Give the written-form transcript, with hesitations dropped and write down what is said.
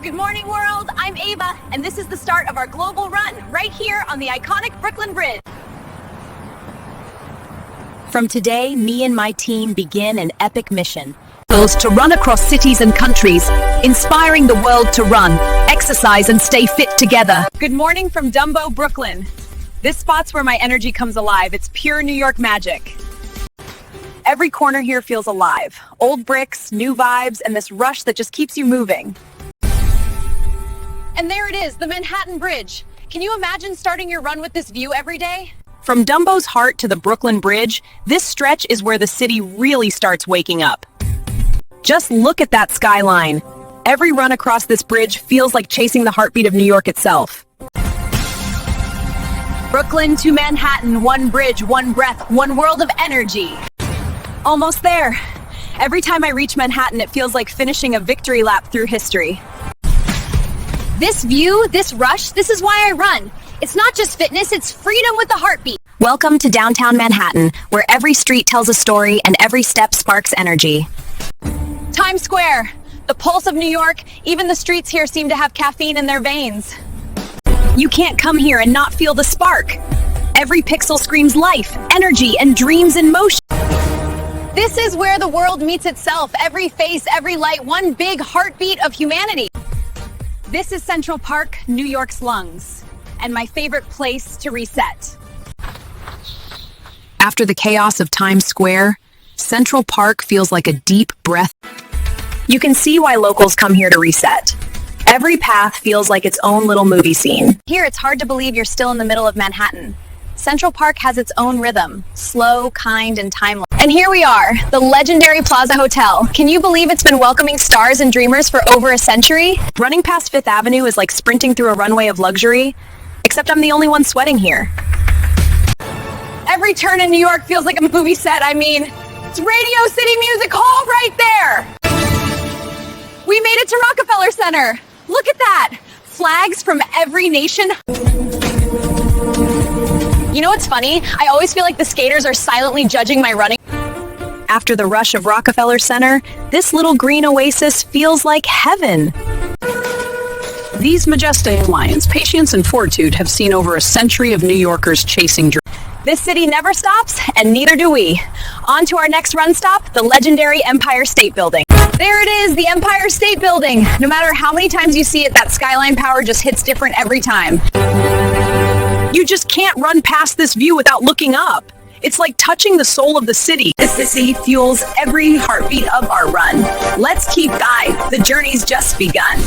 Good morning, world. I'm Ava, and this is the start of our global run right here on the iconic Brooklyn Bridge. From today, me and my team begin an epic mission. To run across cities and countries, inspiring the world to run, exercise, and stay fit together. Good morning from Dumbo, Brooklyn. This spot's where my energy comes alive. It's pure New York magic. Every corner here feels alive. Old bricks, new vibes, and this rush that just keeps you moving. And there it is, the Manhattan Bridge. Can you imagine starting your run with this view every day? From Dumbo's heart to the Brooklyn Bridge, this stretch is where the city really starts waking up. Just look at that skyline. Every run across this bridge feels like chasing the heartbeat of New York itself. Brooklyn to Manhattan, one bridge, one breath, one world of energy. Almost there. Every time I reach Manhattan, it feels like finishing a victory lap through history. This view, this rush, this is why I run. It's not just fitness, it's freedom with a heartbeat. Welcome to downtown Manhattan, where every street tells a story and every step sparks energy. Times Square, the pulse of New York. Even the streets here seem to have caffeine in their veins. You can't come here and not feel the spark. Every pixel screams life, energy, and dreams in motion. This is where the world meets itself. Every face, every light, one big heartbeat of humanity. This is Central Park, New York's lungs, and my favorite place to reset. After the chaos of Times Square, Central Park feels like a deep breath. You can see why locals come here to reset. Every path feels like its own little movie scene. Here, it's hard to believe you're still in the middle of Manhattan. Central Park has its own rhythm, slow, kind, and timeless. And here we are, the legendary Plaza Hotel. Can you believe it's been welcoming stars and dreamers for over a century? Running past Fifth Avenue is like sprinting through a runway of luxury, except I'm the only one sweating here. Every turn in New York feels like a movie set. I mean, it's Radio City Music Hall right there. We made it to Rockefeller Center. Look at that. Flags from every nation. You know what's funny? I always feel like the skaters are silently judging my running. After the rush of Rockefeller Center, this little green oasis feels like heaven. These majestic lions, patience and fortitude have seen over a century of New Yorkers chasing dreams. This city never stops, and neither do we. On to our next run stop, the legendary Empire State Building. There it is, the Empire State Building. No matter how many times you see it, that skyline power just hits different every time. You just can't run past this view without looking up. It's like touching the soul of the city. The city fuels every heartbeat of our run. Let's keep going. The journey's just begun.